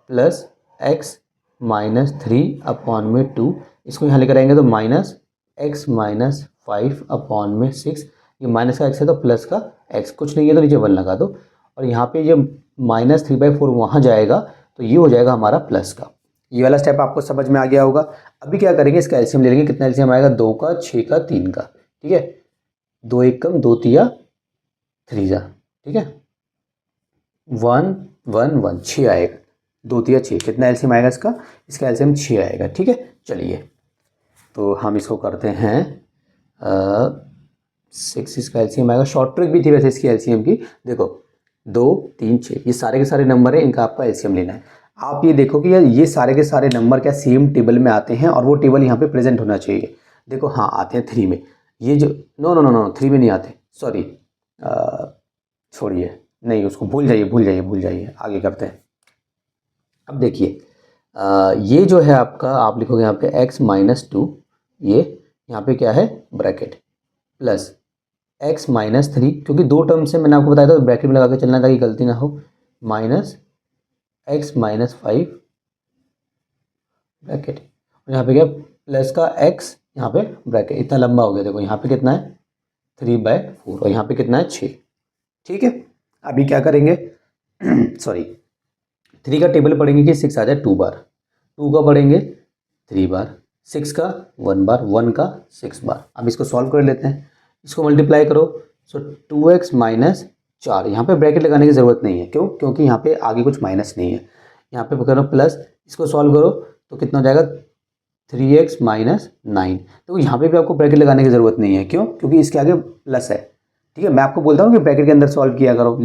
S1: प्लस x - 3/2, इसको यहाँ लेकर आएंगे तो -x - 5/6, ये माइनस का x है तो प्लस का x, कुछ नहीं है तो नीचे 1 लगा दो, और यहाँ पे जब -3/4 वहाँ जाएगा तो ये हो जाएगा हमारा प्लस का। ये वाला स्टेप आपको समझ में आ गया होगा। अभी क्या करेंगे, इसका एलसीएम ले लेंगे। कितना एलसीएम आएगा, 2 का, 6 का, 3 का, ठीक है। 2 1 कम, 2 3 3, ठीक है, 1 1 1, 6 आएगा, 2 3 6, कितना एलसीएम आएगा इसका, इसका एलसीएम 6 आएगा, ठीक है। चलिए तो हम इसको करते हैं 6, इसका एलसीएम आएगा। शॉर्ट ट्रिक भी थी वैसे इसकी एलसीएम की, देखो 2 3 6, ये सारे के सारे नंबर है, इनका आपका एलसीएम लेना है। आप ये देखो कि यार ये सारे के सारे नंबर क्या सेम टेबल में आते हैं, और वो टेबल यहाँ पे प्रेजेंट होना चाहिए। देखो हाँ आते हैं 3 में, ये जो नो नो नो नो 3 में नहीं आते, सॉरी, छोड़िए, नहीं उसको भूल जाइए भूल जाइए भूल जाइए, आगे करते हैं। अब देखिए ये जो है आपका, आप लिखोगे यहाँ पे x माइनस 2, ये यहाँ पे क्या है ब्रैकेट, प्लस x माइनस 3, क्योंकि दो टर्म से मैंने आपको बताया था ब्रैकेट में लगा के चलना ताकि गलती ना हो, माइनस x माइनस 5 ब्रैकेट, और यहाँ पे क्या प्लस का x यहाँ पे ब्रैकेट। इतना लंबा हो गया, देखो यहाँ पे कितना है 3/4 और यहाँ पे कितना है 6। ठीक है, अभी क्या करेंगे सॉरी 3 का टेबल पढ़ेंगे कि 6 आ जाए 2 बार, 2 का पढ़ेंगे 3 बार, 6 का 1 बार, 1 का 6 बार। अब इसको सॉल्व कर लेते हैं, इसको मल्टीप्लाई करो, सो 2x माइनस 4, यहाँ पे ब्रैकेट लगाने की ज़रूरत नहीं है, क्यों, क्योंकि यहाँ पे आगे कुछ माइनस नहीं है, यहाँ पे करो प्लस, इसको सॉल्व करो तो कितना हो जाएगा 3x माइनस 9। तो यहाँ पे भी आपको ब्रैकेट लगाने की ज़रूरत नहीं है, क्यों, क्योंकि इसके आगे प्लस है। ठीक है, मैं आपको बोलता हूँ कि ब्रैकेट के अंदर सॉल्व किया करो,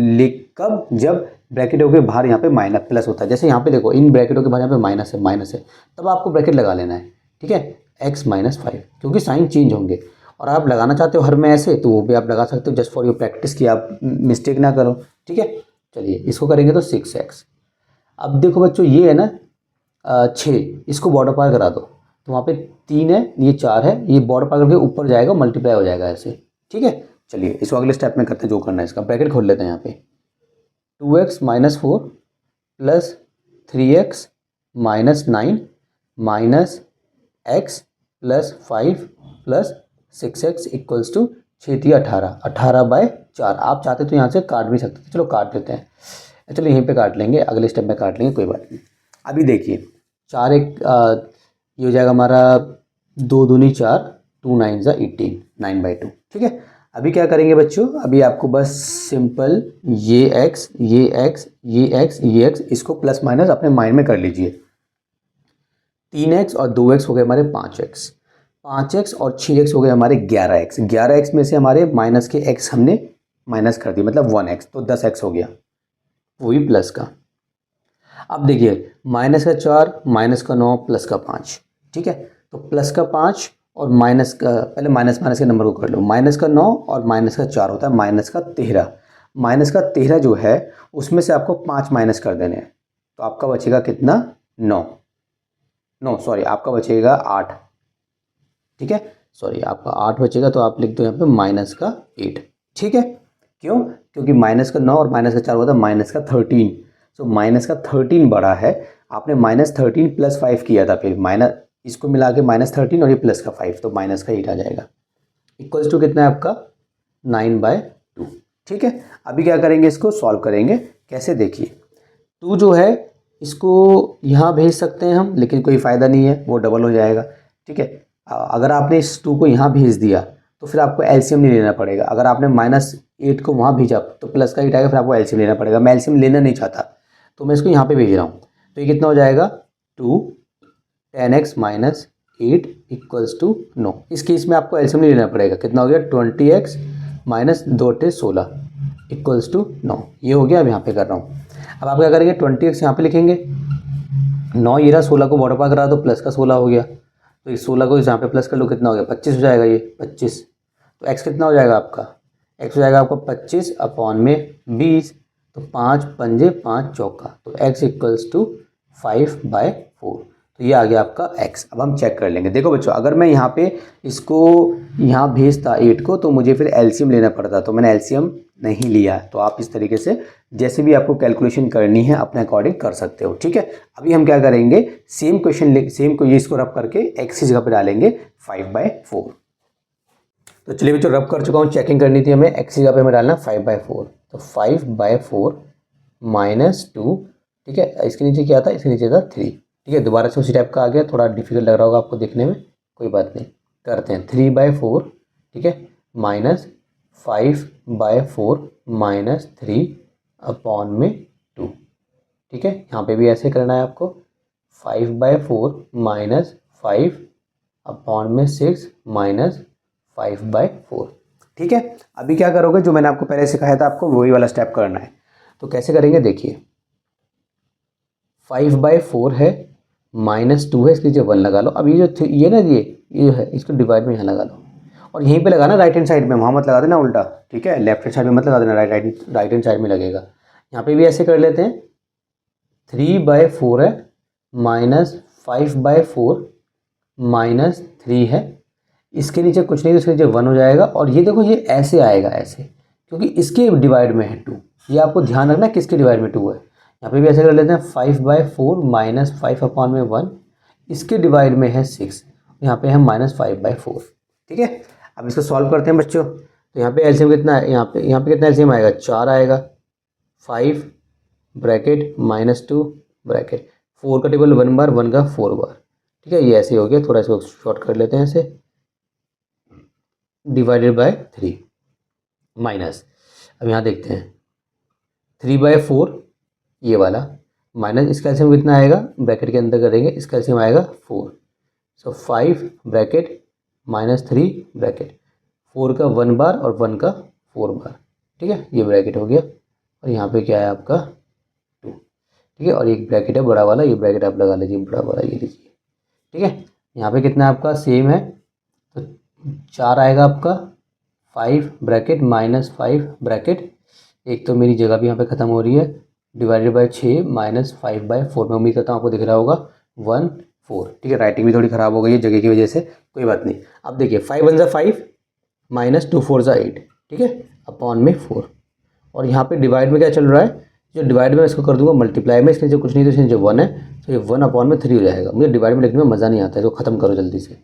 S1: कब, जब ब्रैकेटों के बाहर यहाँ पे माइनस प्लस होता है। जैसे यहाँ पे देखो इन ब्रैकेटों के बाहर यहाँ पे माइनस है, तब आपको ब्रैकेट लगा लेना है। ठीक है, x माइनस 5, क्योंकि साइन चेंज होंगे, और आप लगाना चाहते हो हर में ऐसे तो वो भी आप लगा सकते हो, जस्ट फॉर योर प्रैक्टिस की आप मिस्टेक ना करो। ठीक है, चलिए इसको करेंगे तो 6x। अब देखो बच्चों ये है ना 6, इसको बॉर्डर पार करा दो, तो वहाँ पे 3 है, ये 4 है, ये बॉर्डर पार करके ऊपर जाएगा, मल्टीप्लाई हो जाएगा ऐसे। ठीक है, चलिए इसको अगले स्टेप में करते हैं, जो करना है इसका ब्रैकेट खोल लेते हैं यहाँ पे, 2x माइनस 4 प्लस 3x minus 9 minus x plus 5 plus 6x equals to 6×3 18/4। आप चाहते तो यहाँ से काट भी सकते थे, चलो काट देते हैं, चलो यहीं पे काट लेंगे, अगले स्टेप में काट लेंगे, कोई बात नहीं। अभी देखिए 4 एक ये हो जाएगा हमारा 2 दूनी 4, 2 9 ज़ा 18, 9/2। ठीक है, अभी क्या करेंगे बच्चों, अभी आपको बस सिंपल ये x ये x ये x ये x इसको प्लस माइनस अपने माइंड में कर लीजिए। 3x और 2x हो गए हमारे 5x, 5x और 6x हो गए हमारे 11x, 11x में से हमारे माइनस के x हमने माइनस कर दिया, मतलब 1x, तो 10x हो गया, वो भी प्लस का। अब देखिए माइनस का 4 माइनस का 9 प्लस का 5। ठीक है, तो प्लस का 5 और माइनस का, पहले माइनस के नंबर को कर लो, माइनस का 9 और माइनस का 4 होता है माइनस का 13। माइनस का 13 जो है उसमें से आपको 5 माइनस कर देने हैं, तो आपका बचेगा कितना 9 सॉरी आपका बचेगा 8। ठीक है, सॉरी आपका 8 बचेगा, तो आप लिख दो यहाँ पे माइनस का 8। ठीक है, क्यों, क्योंकि माइनस का 9 और माइनस का 4 होता है माइनस का 13, सो माइनस का 13 बड़ा है, आपने -13 + 5 किया था, फिर माइनस इसको मिला के -13 और ये प्लस का 5, तो माइनस का 8 आ जाएगा, इक्वल्स टू कितना है आपका 9/2। ठीक है, अभी क्या करेंगे, इसको सॉल्व करेंगे, कैसे देखिए 2 जो है इसको यहाँ भेज सकते हैं हम, लेकिन कोई फ़ायदा नहीं है, वो डबल हो जाएगा। ठीक है, अगर आपने इस 2 को यहाँ भेज दिया तो फिर आपको एलसीएम नहीं लेना पड़ेगा, अगर आपने -8 को वहाँ भेजा तो प्लस का 8 आएगा, फिर आपको एलसीएम लेना पड़ेगा। मैं एलसीएम लेना नहीं चाहता, तो मैं इसको यहाँ पे भेज रहा हूँ, तो ये कितना हो जाएगा 2 10x माइनस 8 इक्वल्स टू 9। इस केस में आपको एलसीएम नहीं लेना पड़ेगा, कितना हो गया 20x माइनस 2 × 16 इक्वल्स टू 9। ये हो गया, अब यहाँ पे कर रहा हूँ। अब आप क्या करेंगे 20x यहाँ पे लिखेंगे, 9 ये रहा, 16 को बॉर्डर पार करा दो, प्लस का 16 हो गया, तो इस 16 को यहाँ पे प्लस कर लो, कितना हो गया 25 हो जाएगा, ये 25। तो x कितना हो जाएगा आपका, x हो जाएगा आपका 25 अपॉन में 20, तो 5 पंजे 5 चौका, तो x इक्वल्स टू 5/4। तो ये आ गया आपका x। अब हम चेक कर लेंगे, देखो बच्चों अगर मैं यहाँ पे इसको यहाँ भेजता 8 को तो मुझे फिर एलसीएम लेना पड़ता, तो मैंने एलसीएम नहीं लिया। तो आप इस तरीके से जैसे भी आपको कैलकुलेशन करनी है अपने अकॉर्डिंग कर सकते हो। ठीक है, अभी हम क्या करेंगे, सेम क्वेश्चन सेम को ये इसको रब करके x की जगह पे डालेंगे 5/4। तो चलिए बच्चों रब कर चुका हूँ, चेकिंग करनी थी हमें, x की जगह पे हमें डालना 5/4, तो 5/4 माइनस 2। ठीक है, इसके नीचे क्या था, इसके नीचे था 3। ठीक है, दोबारा से उसी टाइप का आ गया, थोड़ा डिफिकल्ट लग रहा होगा आपको देखने में, कोई बात नहीं, करते हैं 3/4। ठीक है, माइनस 5/4 माइनस 3 अपॉन में 2। ठीक है, यहाँ पे भी ऐसे करना है आपको, 5/4 माइनस 5 अपॉन में 6 माइनस 5/4। ठीक है, अभी क्या करोगे, जो मैंने आपको पहले सिखाया था आपको वही वाला स्टेप करना है। तो कैसे करेंगे देखिए, 5/4 है, -2 है, इसके नीचे 1 लगा लो। अब ये जो ये ना ये जो है इसको डिवाइड में यहाँ लगा लो, और यहीं पे लगाना राइट हैंड साइड में, वहाँ मत लगा देना उल्टा, ठीक है, लेफ्ट हैंड साइड में मत लगा देना, राइट हैंड साइड में लगेगा। यहाँ पे भी ऐसे कर लेते हैं, 3/4 है माइनस 5/4 माइनस 3 है, इसके नीचे कुछ नहीं तो इसके नीचे 1 हो जाएगा। और ये देखो ये ऐसे आएगा ऐसे, क्योंकि इसके डिवाइड में है 2, ये आपको ध्यान रखना किसके डिवाइड में 2 है। यहाँ पे भी ऐसे कर लेते हैं, 5/4 माइनस 5/1, इसके डिवाइड में है 6, यहाँ पे है -5/4, ठीक है। अब इसको सॉल्व करते हैं बच्चों। तो यहाँ पे एलसीएम कितना है, यहाँ पे कितना एलसीएम आएगा, 4 आएगा, 5 ब्रैकेट -2 ब्रैकेट, 4 का टेबल 1 बार, 1 का 4 बार, ठीक है। ये ऐसे हो गया, थोड़ा इसको शॉर्ट कर लेते हैं ऐसे, डिवाइडेड बाय 3 माइनस, अब यहाँ देखते हैं 3/4 ये वाला माइनस, इसका एलसीएम कितना आएगा, ब्रैकेट के अंदर करेंगे, इसका एलसीएम आएगा 4, सो 5 ब्रैकेट -3 ब्रैकेट, 4 का 1 बार और 1 का 4 बार, ठीक है, ये ब्रैकेट हो गया। और यहाँ पे क्या है आपका 2, ठीक है, और एक ब्रैकेट है बड़ा वाला, ये ब्रैकेट आप लगा लीजिए बड़ा वाला, ये लीजिए, ठीक है। यहाँ पे कितना आपका सेम है, तो 4 आएगा आपका, 5 ब्रैकेट -5 ब्रैकेट, एक तो मेरी जगह भी यहाँ पे ख़त्म हो रही है, डिवाइडेड बाय 6 -5/4, मैं उम्मीद करता हूँ आपको दिख रहा होगा 1 4, ठीक है। राइटिंग भी थोड़ी ख़राब हो गई है जगह की वजह से, कोई बात नहीं। अब देखिए 5 1 ज़ा 5 -2 4 ज़ा 8, ठीक है, अपॉन में 4, और यहाँ पे डिवाइड में क्या चल रहा है, जो डिवाइड में इसको कर दूंगा मल्टीप्लाई में, इसके जो कुछ नहीं तो इसमें जो 1 है, तो ये 1/3 हो जाएगा। मुझे डिवाइड में लिखने में मज़ा नहीं आता है, तो ख़त्म करो जल्दी से,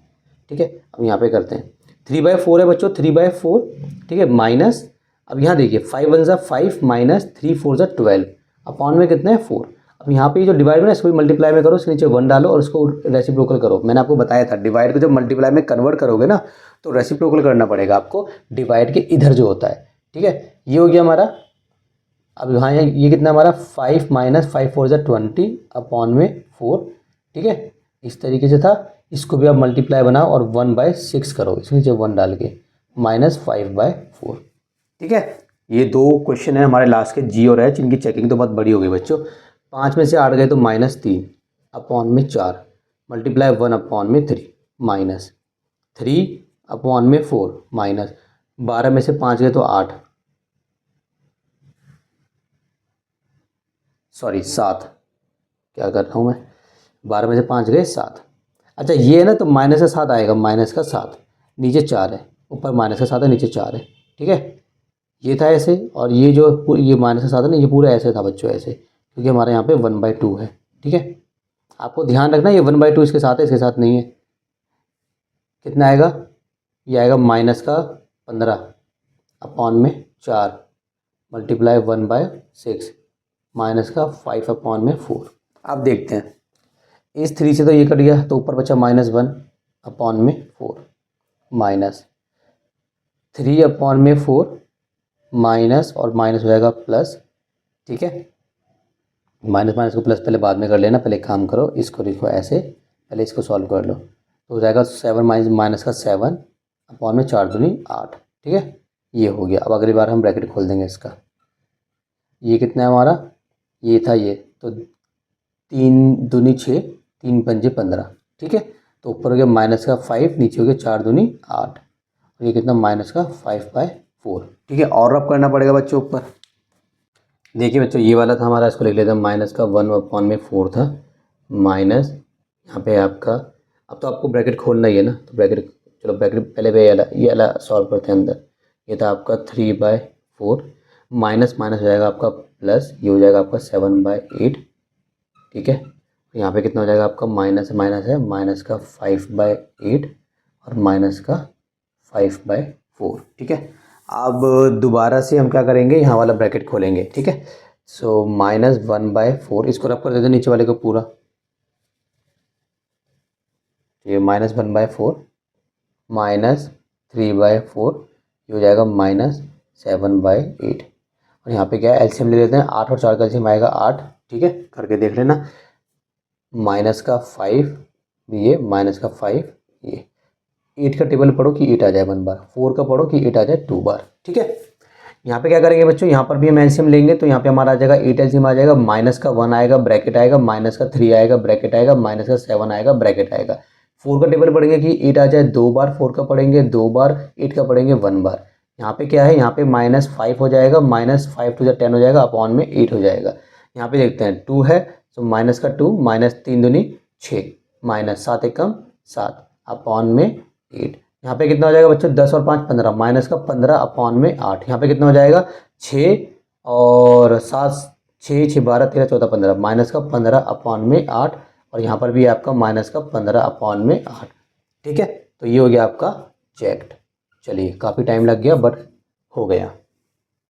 S1: ठीक है। अब यहाँ पे करते हैं 3/4 है बच्चों, 3/4, ठीक है, माइनस, अब यहाँ देखिए 5 1 ज़ा 5 -3 4 ज़ा 12, अपॉन में कितना है 4। अब यहाँ पे जो डिवाइड में ना, इसको भी मल्टीप्लाई में करो, इसके नीचे 1 डालो और इसको रेसिप्रोकल करो। मैंने आपको बताया था डिवाइड को जब मल्टीप्लाई में कन्वर्ट करोगे ना, तो रेसिप्रोकल करना पड़ेगा आपको डिवाइड के इधर जो होता है, ठीक है। ये हो गया हमारा। अब यहाँ ये कितना हमारा 5 -5 4 ज़ा 20 अपॉन में 4, ठीक है, इस तरीके से था। इसको भी आप मल्टीप्लाई बनाओ और 1/6 करो, इसके नीचे 1 डाल के, -5/4, ठीक है। ये 2 क्वेश्चन है हमारे लास्ट के जी और एच, इनकी चेकिंग तो बहुत बड़ी हो गई बच्चों। 5 में से 8 गए तो -3 अपॉन में 4, मल्टीप्लाई 1 अपॉन में 3, -3 अपॉन में 4, -12 में से 5 गए तो 8, सॉरी 7, क्या कर रहा हूँ मैं, 12 में से 5 गए 7। अच्छा ये है ना, तो माइनस का 7 आएगा, -7, नीचे 4 है, ऊपर -7 है, नीचे 4 है, ठीक है। ये था ऐसे, और ये जो ये -7 है ना, ये पूरा ऐसे था बच्चों, ऐसे, क्योंकि हमारे यहाँ पे 1/2 है, ठीक है। आपको ध्यान रखना ये 1/2 इसके साथ है, इसके साथ नहीं है। कितना आएगा, ये आएगा -15 अपॉन में 4, मल्टीप्लाई 1/6, -5 अपॉन में 4। अब देखते हैं, इस 3 से तो ये कट गया, तो ऊपर बचा -1 अपॉन में 4, -3 अपॉन में 4, माइनस और माइनस हो जाएगा प्लस, ठीक है। माइनस को प्लस पहले बाद में कर लेना, पहले काम करो, इसको लिखो ऐसे, पहले इसको सॉल्व कर लो, तो हो जाएगा 7 माइनस का 7 अपॉन में 4 दूनी 8, ठीक है, ये हो गया। अब अगली बार हम ब्रैकेट खोल देंगे इसका, ये कितना है हमारा, ये था ये, तो 3 दूनी 6, 3 पंजे 15, ठीक है। तो ऊपर हो गया माइनस का 5, नीचे हो गया 4 दूनी 8, और ये कितना माइनस का 5/4, ठीक है। और रब करना पड़ेगा बच्चों ऊपर। देखिए बच्चों ये वाला था हमारा, इसको लिख लेते हैं, -1 अपॉन में 4 था, माइनस यहाँ पे आपका, अब तो आपको ब्रैकेट खोलना ही है ना, तो ब्रैकेट, चलो ब्रैकेट पहले पे ये वाला सॉल्व करते हैं अंदर। ये था आपका 3/4, माइनस हो जाएगा आपका प्लस, ये हो जाएगा आपका 7/8, ठीक है। यहाँ पे कितना हो जाएगा आपका, माइनस है, माइनस का 5/8 और माइनस का 5/4, ठीक है। अब दोबारा से हम क्या करेंगे, यहाँ वाला ब्रैकेट खोलेंगे, ठीक है। सो -1/4, इसको रब कर देते हैं नीचे वाले को पूरा, ये -1/4 -3/4, ये हो जाएगा -7/8, और यहाँ पे क्या है, एलसीएम ले लेते हैं, 8 और 4 का एलसीएम आएगा 8, ठीक है, करके देख लेना। माइनस का 5 ये, माइनस का 5 ये, 8 का टेबल पढ़ो कि 8 आ जाए 1 बार, 4 का पढ़ो कि 8 आ जाए 2 बार, ठीक है। यहाँ पे क्या करेंगे बच्चों, यहाँ पर भी हम एलसीएम लेंगे, तो यहाँ पे हमारा आ जाएगा 8 एलसीएम आ जाएगा, माइनस का 1 आएगा, ब्रैकेट आएगा, माइनस का 3 आएगा, ब्रैकेट आएगा, माइनस का 7 आएगा, ब्रैकेट आएगा, 4 का टेबल पढ़ेंगे कि 8 आ जाए 2 बार, 4 का पढ़ेंगे 2 बार, 8 का पढ़ेंगे 1 बार। यहाँ पे क्या है, यहाँ पे -5 हो जाएगा, -5 टू 10 हो जाएगा, अपॉन में 8 हो जाएगा। यहाँ पे देखते हैं 2 है तो माइनस का 2, -3 दूनी 6, -7 एकम 7, अपॉन में 8। यहाँ पे कितना हो जाएगा बच्चों, 10 और 5 15, माइनस का 15 अपॉन में 8। यहाँ पे कितना हो जाएगा 6 और 7, 6 6 12 13 14 15, माइनस का 15 अपॉन में 8, और यहाँ पर भी आपका माइनस का 15 अपॉन में 8। ठीक है, तो ये हो गया आपका चेक्ड। चलिए काफ़ी टाइम लग गया बट हो गया।